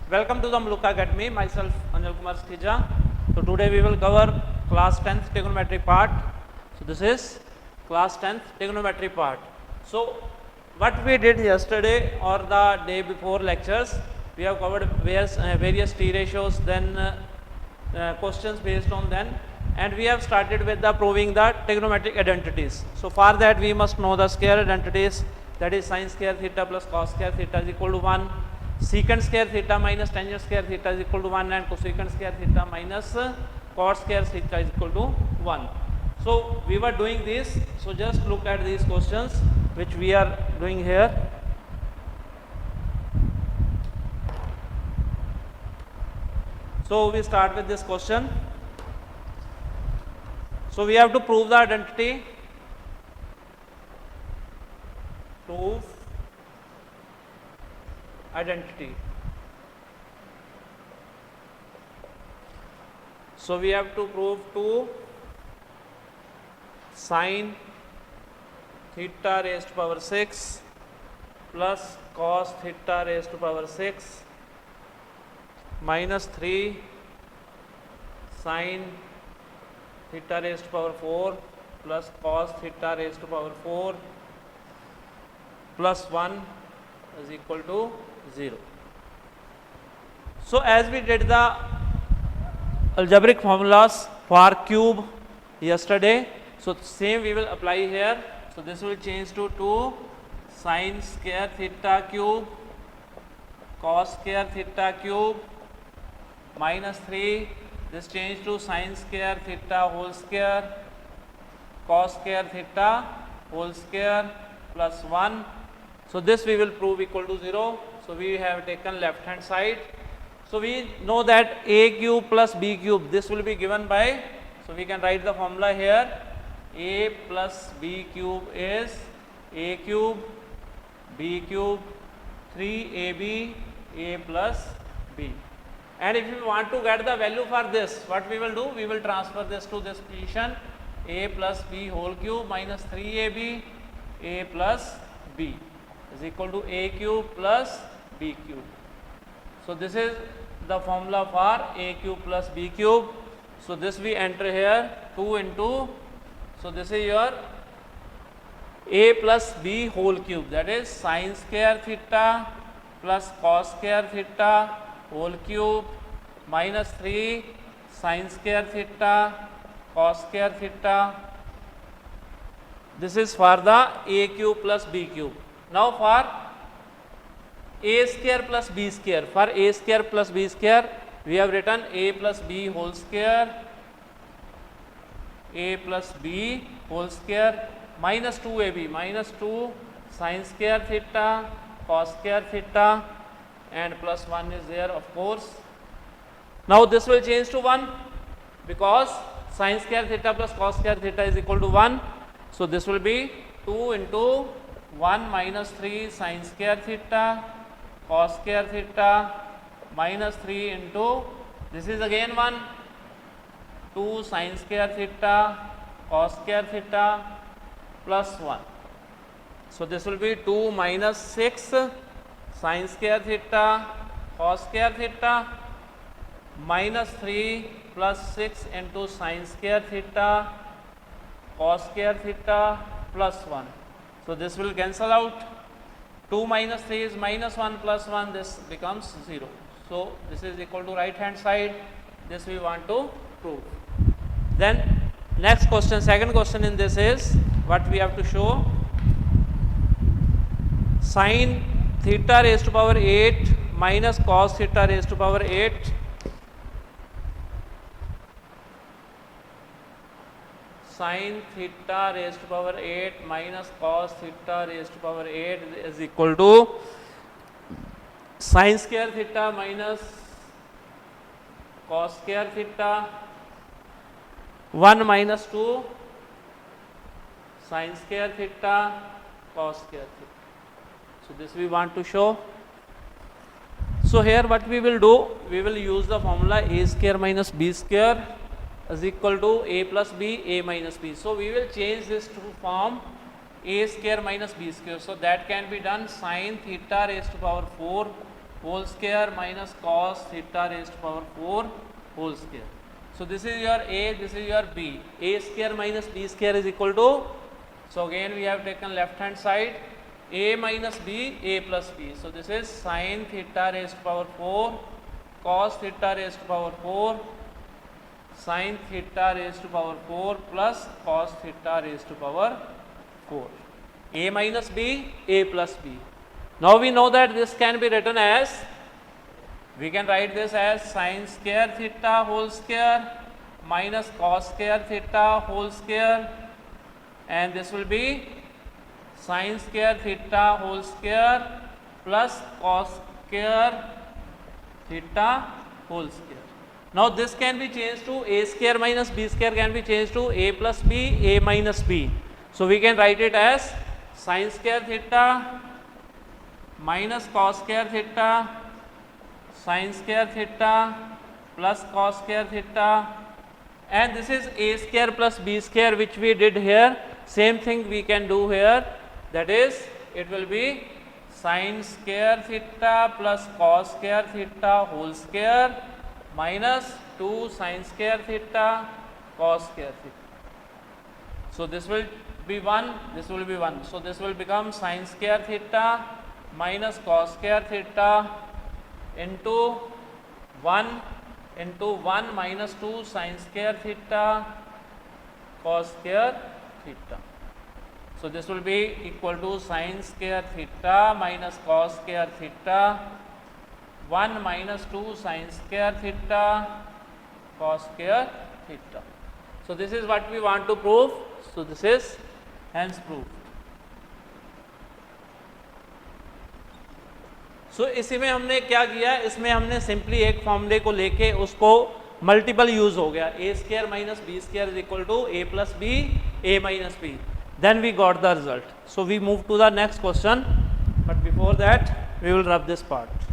Welcome to the Muluka Academy. Myself Anil Kumar Skija. So today we will cover class 10th trigonometry part. So this is class 10th trigonometry part. So what we did yesterday or the day before lectures, we have covered various T ratios, then questions based on them, and we have started with the proving the trigonometric identities. So for that we must know the square identities, that is sin square theta plus cos square theta is equal to 1, secant square theta minus tangent square theta is equal to 1, and cosecant square theta minus cot square theta is equal to 1. So we were doing this, so just look at these questions which we are doing here. So we start with this question. So we have to prove the identity. Prove identity. So we have to prove 2 sin theta raised to power 6 plus cos theta raised to power 6 minus 3 sin theta raised to power 4 plus cos theta raised to power 4 plus 1 is equal to 0. So as we did the algebraic formulas for cube yesterday, so same we will apply here. So this will change to 2 sin square theta cube cos square theta cube minus 3, this change to sin square theta whole square cos square theta whole square plus 1. So this we will prove equal to 0. So we have taken left hand side. So we know that a cube plus b cube, this will be given by, so we can write the formula here. A plus b cube is a cube b cube 3ab a plus b. And if you want to get the value for this, what we will do? We will transfer this to this position, a plus b whole cube minus 3ab a plus b is equal to a cube plus b cube. So this is the formula for a cube plus b cube. So this we enter here 2 into, so this is your a plus b whole cube, that is sin square theta plus cos square theta whole cube minus 3 sin square theta cos square theta. This is for the a cube plus b cube. Now for a square plus b square, for a square plus b square we have written a plus b whole square, a plus b whole square minus 2ab minus 2 sin square theta cos square theta and plus 1 is there of course. Now this will change to 1 because sin square theta plus cos square theta is equal to 1. So this will be 2 into 1 minus 3 sin square theta cos square theta minus 3 into, this is again 1, 2 sin square theta cos square theta plus 1. So this will be 2 minus 6 sin square theta cos square theta minus 3 plus 6 into sin square theta cos square theta plus 1. So this will cancel out. 2 minus 3 is minus 1 plus 1, this becomes 0. So this is equal to right hand side. This we want to prove. Then next question, second question in this is what we have to show. Sin theta raised to power 8 minus cos theta raised to power 8 sin theta raised to power 8 minus cos theta raised to power 8 is equal to sin square theta minus cos square theta 1 minus 2 sin square theta cos square theta. So this we want to show. So here what we will do, we will use the formula a square minus b square is equal to a plus b a minus b. So we will change this to form a square minus b square. So that can be done sin theta raised to power 4 whole square minus cos theta raised to power 4 whole square. So this is your A, this is your B. A square minus B square is equal to, so again we have taken left hand side, A minus B, A plus B. So this is sin theta raised to power 4 cos theta raised to power 4 sin theta raised to power 4 plus cos theta raised to power 4. A minus B, A plus B. Now we know that this can be written as, we can write this as sin square theta whole square minus cos square theta whole square, and this will be sin square theta whole square plus cos square theta whole square. Now this can be changed to A square minus B square can be changed to A plus B, A minus B. So we can write it as sin square theta minus cos square theta sin square theta plus cos square theta, and this is A square plus B square which we did here. Same thing we can do here, that is it will be sin square theta plus cos square theta whole square minus 2 sin square theta cos square theta. So this will be 1, this will be 1. So this will become sin square theta minus cos square theta into 1 minus 2 sin square theta cos square theta. So this will be equal to sin square theta minus cos square theta 1 minus 2 sin square theta cos square theta. So this is what we want to prove. So this is hence proved. सो इसी में हमने क्या किया, इसमें हमने simply एक फॉर्मूले को लेके उसको मल्टीपल यूज हो गया, A square minus B square is equal to A plus B, A minus B, then we got the result. So we move to the next question, but before that we will rub this part.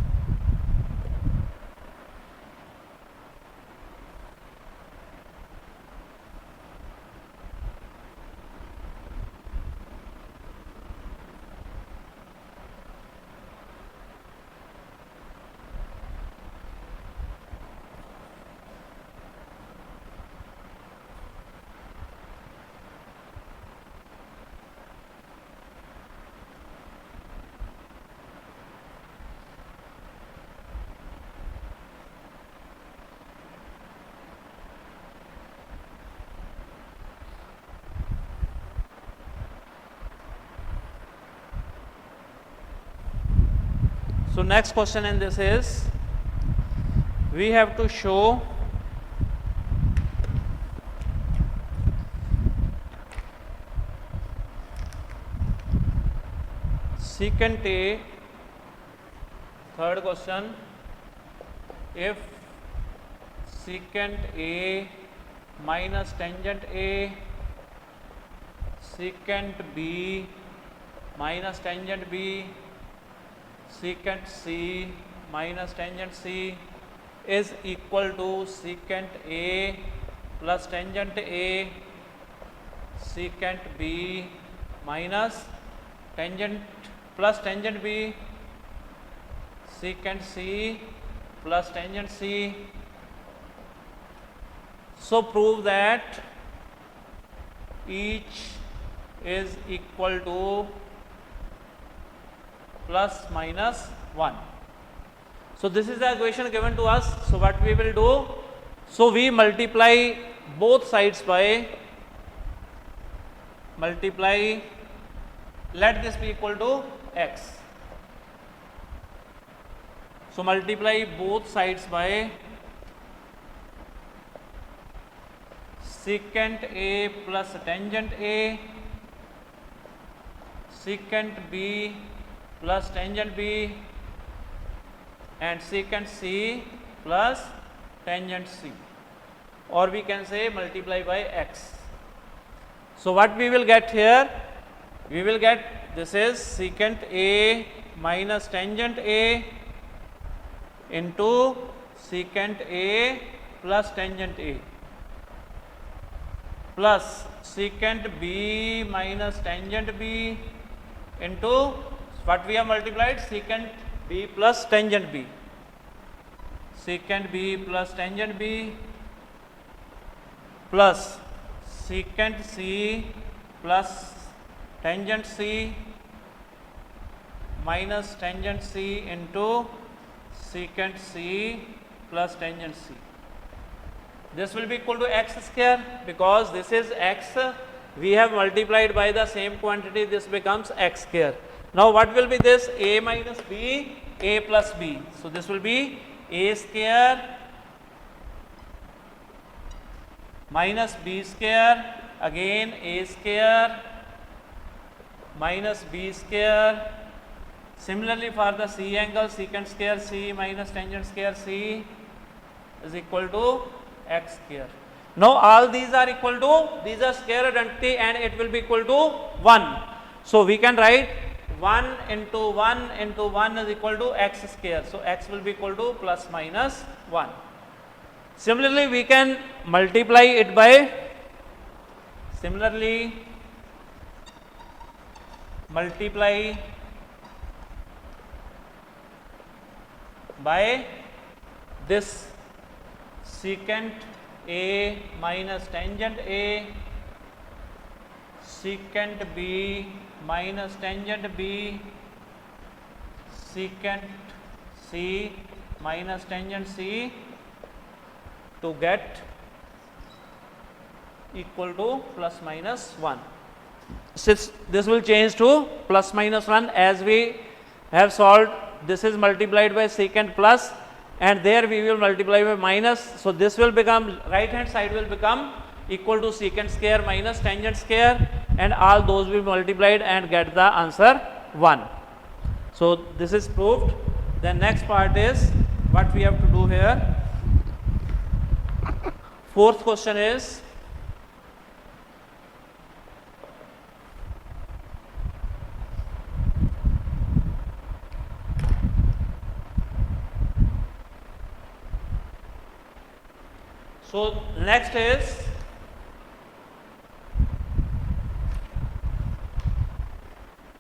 So next question in this is, we have to show secant A, third question, if secant A minus tangent A, secant B minus tangent B, secant C minus tangent C is equal to secant A plus tangent A, secant B minus tangent plus tangent B, secant C plus tangent C. So prove that each is equal to plus minus 1. So this is the equation given to us. So what we will do, so we multiply both sides by, let this be equal to x. So multiply both sides by secant A plus tangent A, secant B plus tangent B, and secant C plus tangent C, or we can say multiply by x. So what we will get here, we will get, this is secant A minus tangent A into secant A plus tangent A plus secant B minus tangent B into what we have multiplied, secant B plus tangent B, secant B plus tangent B plus secant C plus tangent C minus tangent C into secant C plus tangent C. This will be equal to x square, because this is x, we have multiplied by the same quantity, this becomes x square. Now what will be this? A minus B, A plus B. So this will be A square minus B square, again A square minus B square. Similarly for the C angle, secant square C minus tangent square C is equal to x square. Now all these are equal to, these are square identity and it will be equal to 1. So we can write 1 into 1 into 1 is equal to x square. So x will be equal to plus minus 1. Similarly we can multiply it by, multiply by this secant A minus tangent A, secant B minus tangent B, secant C minus tangent C to get equal to plus minus 1. Since this will change to plus minus 1 as we have solved, this is multiplied by secant plus and there we will multiply by minus. So this will become, right hand side will become equal to secant square minus tangent square and all those will be multiplied and get the answer 1. So this is proved. The next part is what we have to do here. Fourth question is, so next is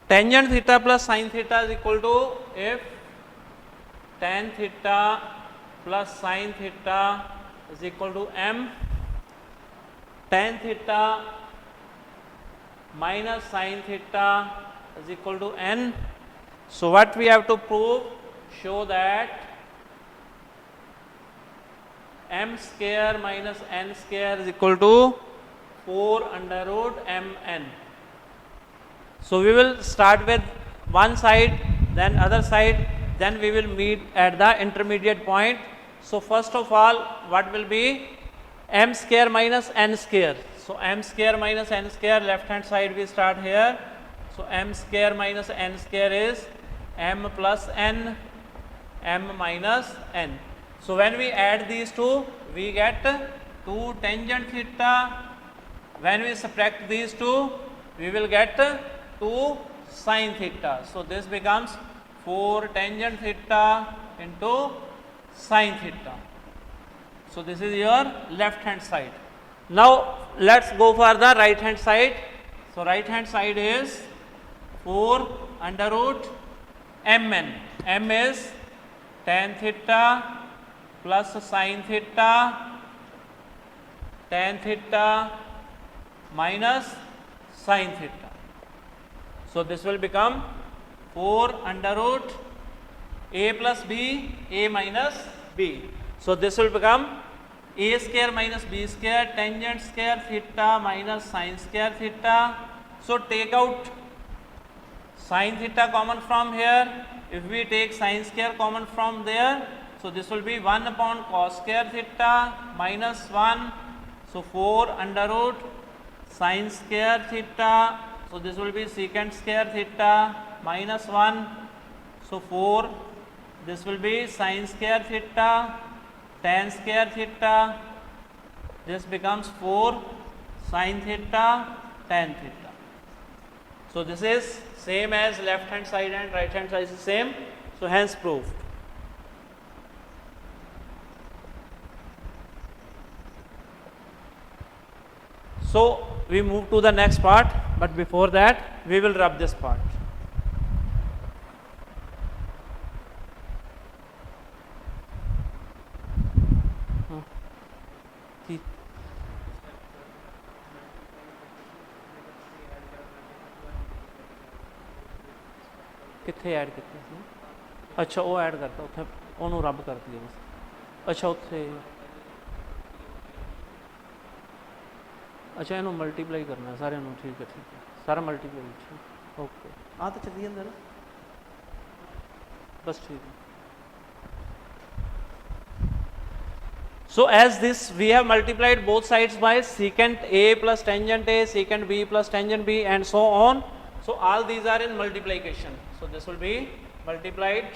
tangent theta plus sin theta is equal to, if tan theta plus sin theta is equal to m, tan theta minus sin theta is equal to n. So what we have to prove? Show that m square minus n square is equal to 4 under root mn. So we will start with one side, then other side, then we will meet at the intermediate point. So first of all, what will be m square minus n square? So m square minus n square, left hand side we start here. So m square minus n square is m plus n, m minus n. So when we add these two, we get 2 tangent theta. When we subtract these two, we will get 2 sin theta. So this becomes 4 tangent theta into sin theta. So this is your left hand side. Now let's go for the right hand side. So right hand side is 4 under root mn. M is tan theta plus sin theta, tan theta minus sin theta. So this will become 4 under root a plus b, a minus b. So this will become a square minus b square, tangent square theta minus sin square theta. So take out sin theta common from here. If we take sin square common from there, so this will be 1 upon cos square theta minus 1. So 4 under root sin square theta. So this will be secant square theta minus 1. So 4, this will be sin square theta, tan square theta. This becomes 4 sin theta, tan theta. So this is same as left hand side and right hand side is same. So hence proved. So we move to the next part, but before that we will rub this part. की कितने add किए सी? अच्छा वो add करता उत्थे उन्होंने रब कर दिया बस। अच्छा उत्थे अच्छा इन्हों मल्टीप्लाई करना है सारे, ठीक है सारा मल्टीप्लाई। ठीक ओके हाँ तो चली जाता ना बस ठीक है। So as this we have multiplied both sides by secant A plus tangent A, secant B plus tangent B and so on. So all these are in multiplication. So this will be multiplied.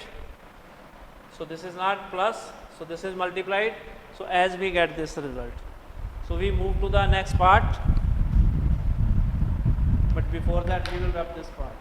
So this is not plus, so this is multiplied. So as we get this result. So we move to the next part. But before that we will wrap this part.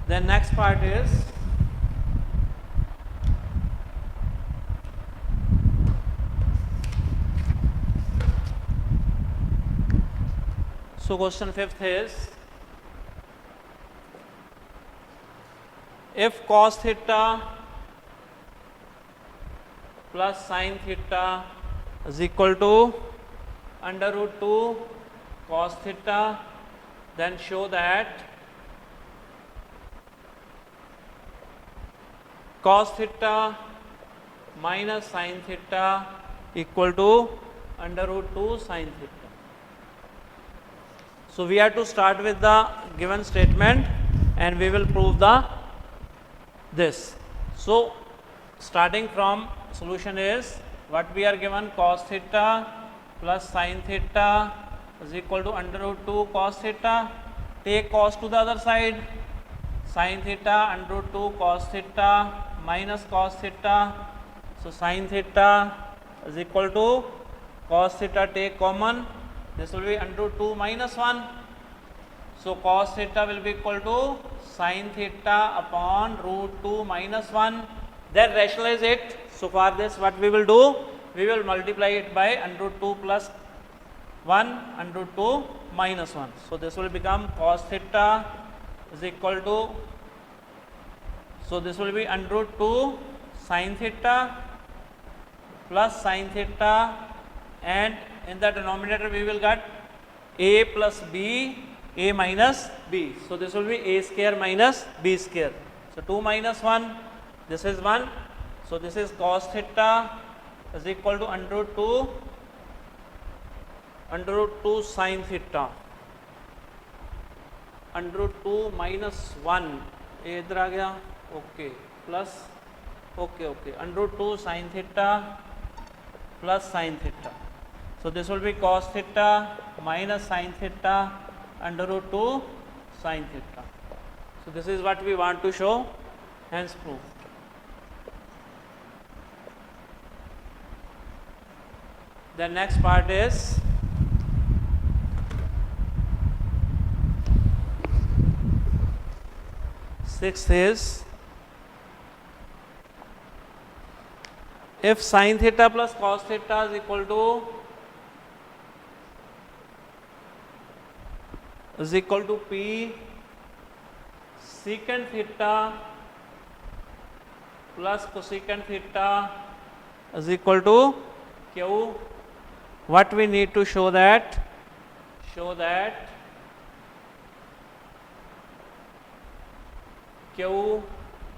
Then next part is so question 5th is if cos theta plus sin theta is equal to under root 2 cos theta, then show that cos theta minus sin theta equal to under root 2 sin theta. So we have to start with the given statement and we will prove the this. So starting from solution is what we are given, cos theta plus sin theta is equal to under root 2 cos theta. Take cos to the other side, sin theta under root 2 cos theta minus cos theta. So sin theta is equal to cos theta, take common, this will be under root 2 minus 1. So cos theta will be equal to sin theta upon root 2 minus 1. Then rationalize it. So for this what we will do, we will multiply it by under root 2 plus 1 under root 2 minus 1. So this will become cos theta is equal to, so this will be under root 2 sin theta plus sin theta, and in the denominator we will get a plus b, a minus b. So this will be a square minus b square. So 2 minus 1, this is 1. So this is cos theta is equal to under root 2 sin theta, under root 2 minus 1, ये इधर आ गया, okay plus okay under root 2 sin theta plus sin theta. So this will be cos theta minus sin theta under root 2 sin theta. So this is what we want to show, hence proof. The next part is sixth is if sin theta plus cos theta is equal to P secant theta plus cosecant theta is equal to Q. What we need to show that Q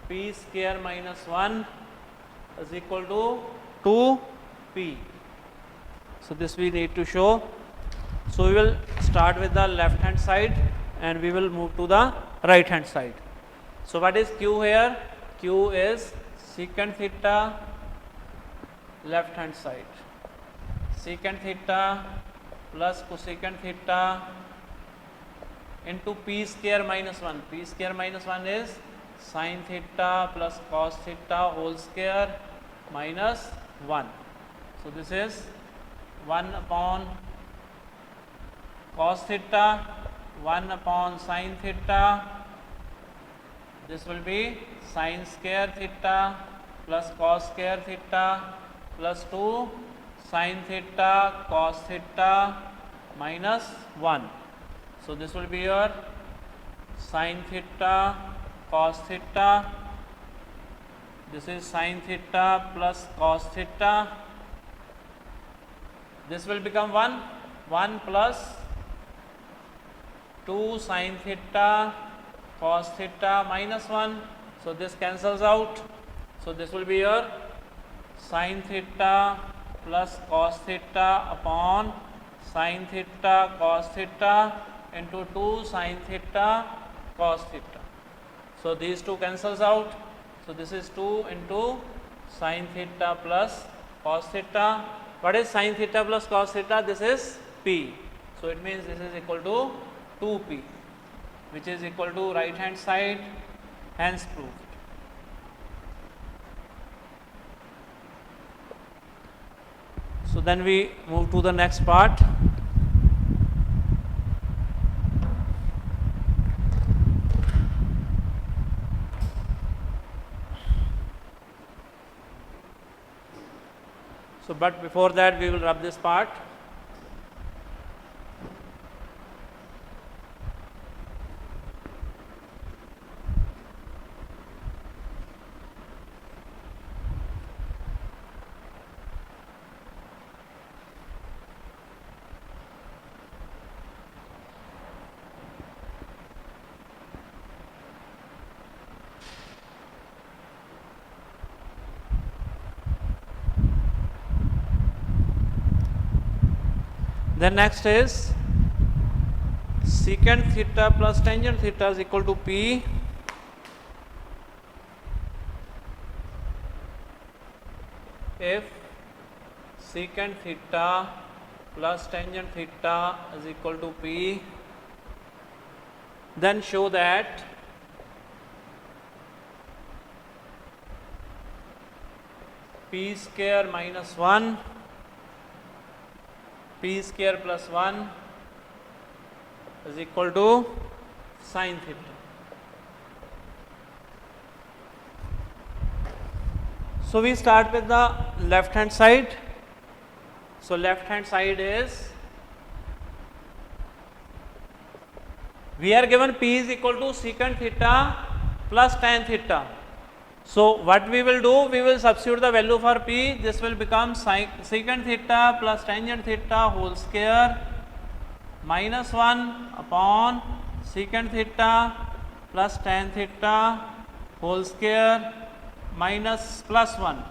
P square minus 1 is equal to 2P. So this we need to show. So we will start with the left hand side and we will move to the right hand side. So what is Q here? Q is secant theta left hand side, secant theta plus cosecant theta into P square minus 1. P square minus 1 is sin theta plus cos theta whole square minus 1. So this is 1 upon cos theta, 1 upon sin theta. This will be sin square theta plus cos square theta plus 2 sin theta cos theta minus 1. So this will be your sin theta cos theta. This is sin theta plus cos theta. This will become 1 plus 2 sin theta cos theta minus 1. So this cancels out. So this will be your sin theta plus cos theta upon sin theta cos theta into 2 sin theta cos theta. So these two cancels out. So this is 2 into sin theta plus cos theta. What is sin theta plus cos theta? This is P. So it means this is equal to 2P, which is equal to right hand side, hence proved. So then we move to the next part. So but before that we will rub this part. Then next is secant theta plus tangent theta is equal to P if secant theta plus tangent theta is equal to P, then show that P square minus 1 P square plus 1 is equal to sin theta. So we start with the left hand side. So left hand side is, we are given P is equal to secant theta plus tan theta. So what we will do, we will substitute the value for P. This will become secant theta plus tangent theta whole square minus 1 upon secant theta plus tan theta whole square minus plus 1.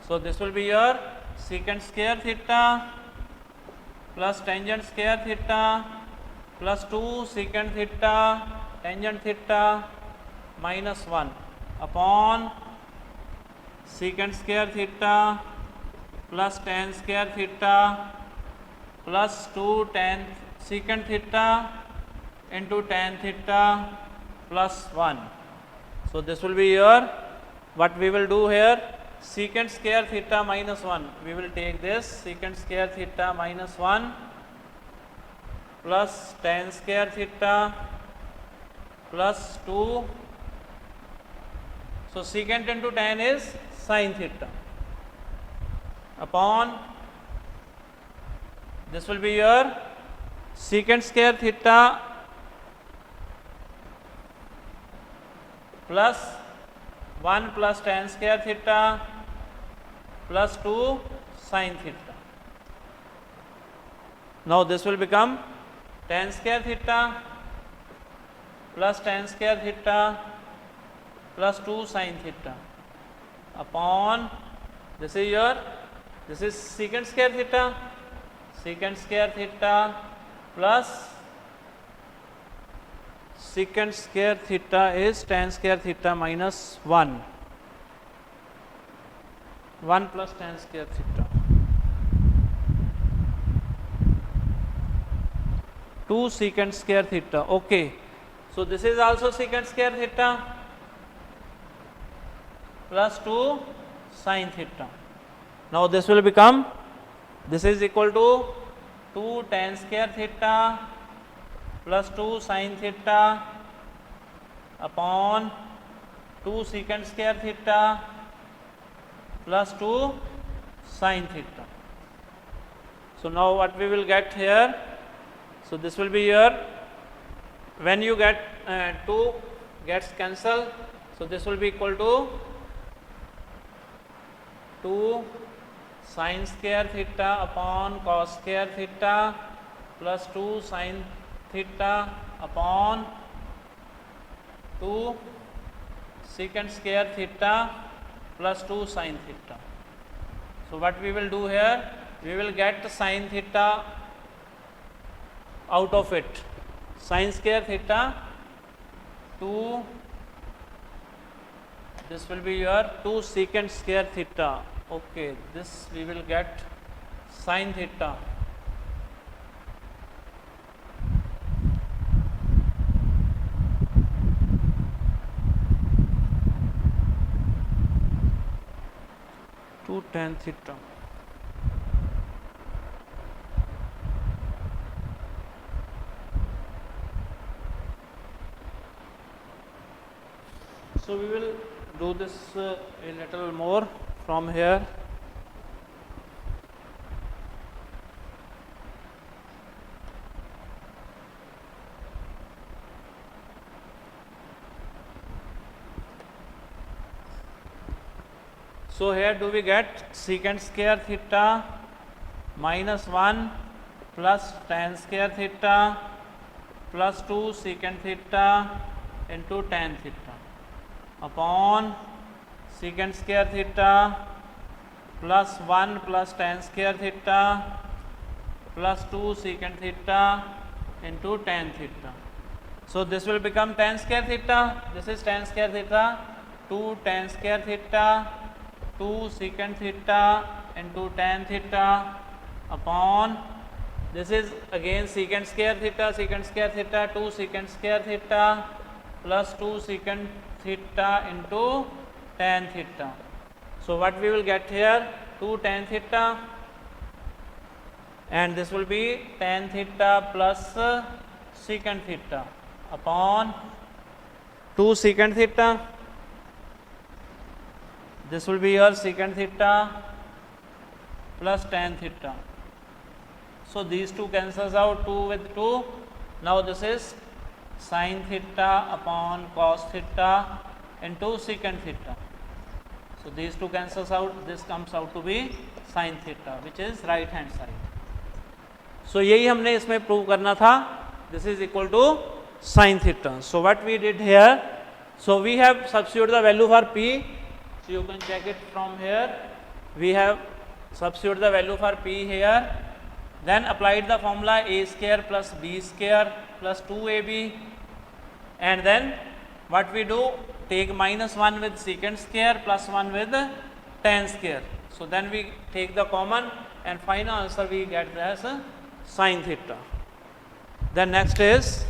So this will be your secant square theta plus tangent square theta plus 2 secant theta tangent theta minus 1 upon secant square theta plus tan square theta plus 2 tan secant theta into tan theta plus 1. So this will be your, what we will do here, secant square theta minus 1. We will take this secant square theta minus 1 plus tan square theta plus 2. So secant into tan is sin theta upon, this will be your secant square theta plus 1 plus tan square theta plus 2 sin theta. Now this will become tan square theta plus tan square theta plus 2 sin theta upon, this is your, this is secant square theta plus secant square theta is tan square theta minus 1 plus tan square theta 2 secant square theta. Okay, so this is also secant square theta plus 2 sin theta Now this will become, this is equal to 2 tan square theta plus 2 sin theta upon 2 secant square theta plus 2 sin theta. So now what we will get here, so this will be your, when you get 2 gets cancelled, so this will be equal to 2 sin square theta upon cos square theta plus 2 sin theta upon 2 secant square theta plus 2 sin theta. So what we will do here, we will get sin theta out of it. Sin square theta 2, this will be your 2 secant square theta. Okay, this we will get sin theta. Tan theta. So we will do this a little more from here. So here do we get secant square theta minus 1 plus tan square theta plus 2 secant theta into tan theta upon secant square theta plus 1 plus tan square theta plus 2 secant theta into tan theta. So this will become tan square theta, this is tan square theta, 2 tan square theta 2 secant theta into tan theta upon, this is again secant square theta 2 secant square theta plus 2 secant theta into tan theta. So what we will get here, 2 tan theta, and this will be tan theta plus secant theta upon 2 secant theta. This will be your secant theta plus tan theta. So these two cancels out, 2 with 2. Now this is sin theta upon cos theta into secant theta. So these two cancels out, this comes out to be sin theta, which is right hand side. So यही हमने इसमें prove करना था. This is equal to sin theta. So what we did here, so we have substituted the value for p. So you can check it from here. We have substituted the value for p here. Then applied the formula a square plus b square plus 2ab. And then what we do, take minus 1 with secant square plus 1 with tan square. So then we take the common and final answer we get as sin theta. Then next is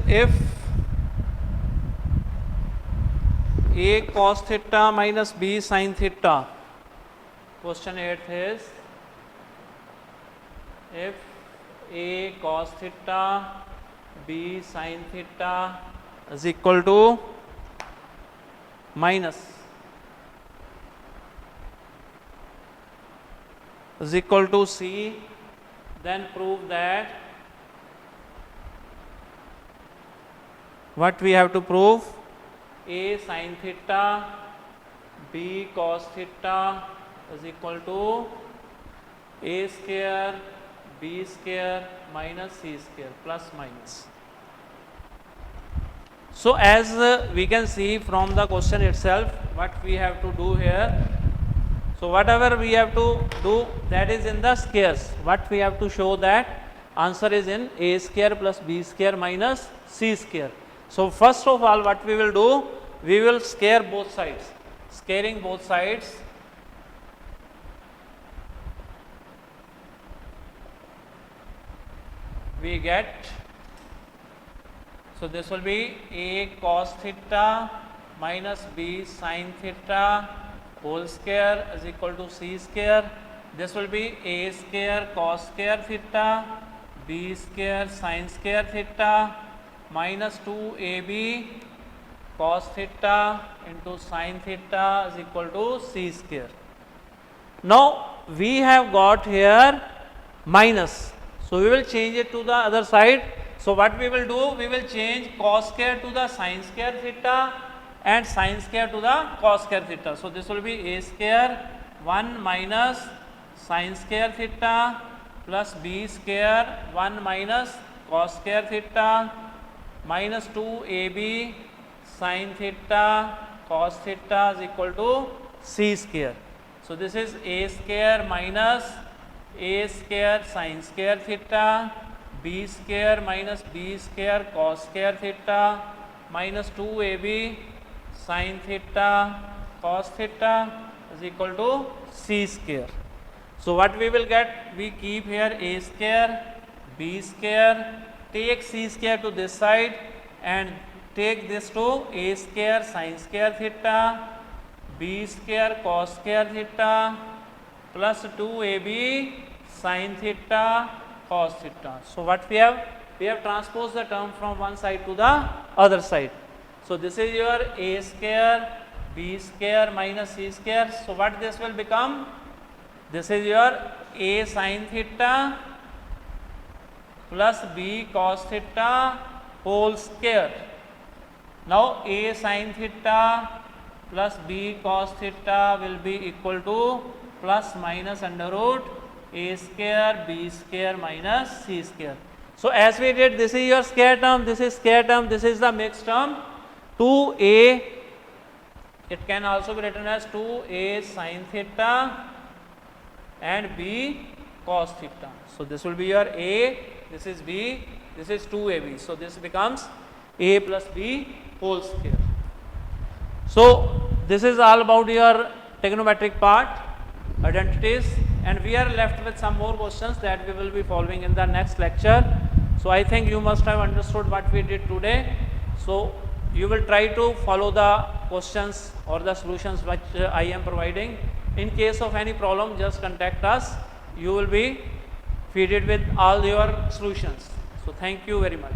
if a cos theta minus b sin theta. Question 8 is if a cos theta b sin theta is equal to minus is equal to c, then prove that what we have to prove, a sin theta b cos theta is equal to a square b square minus c square plus minus. So as we can see from the question itself, what we have to do here, so whatever we have to do, that is in the squares. What we have to show that answer is in a square plus b square minus c square. So first of all what we will do, we will square both sides. Squaring both sides, we get, so this will be a cos theta minus b sin theta whole square is equal to c square. This will be a square cos square theta b square sin square theta minus 2ab cos theta into sin theta is equal to c square. Now we have got here minus, so we will change it to the other side. So what we will do, we will change cos square to the sin square theta and sin square to the cos square theta. So this will be a square 1 minus sin square theta plus b square 1 minus cos square theta minus 2ab sin theta cos theta is equal to c square. So this is a square minus a square sin square theta b square minus b square cos square theta minus 2ab sin theta cos theta is equal to c square. So what we will get, we keep here a square b square, take c square to this side and take this to a square sin square theta b square cos square theta plus 2ab sin theta cos theta. So what we have transposed the term from one side to the other side. So this is your a square b square minus c square. So what this will become, this is your a sin theta plus b cos theta whole square. Now a sin theta plus b cos theta will be equal to plus minus under root a square b square minus c square. So as we did, this is your square term, this is square term, this is the mixed term. 2a, it can also be written as 2a sin theta and b cos theta. So this will be your a, this is b, this is 2ab. So this becomes a plus b whole square. So this is all about your trigonometric part, identities, and we are left with some more questions that we will be following in the next lecture. So I think you must have understood what we did today. So you will try to follow the questions or the solutions which I am providing. In case of any problem, just contact us. You will be feeded with all your solutions. So thank you very much.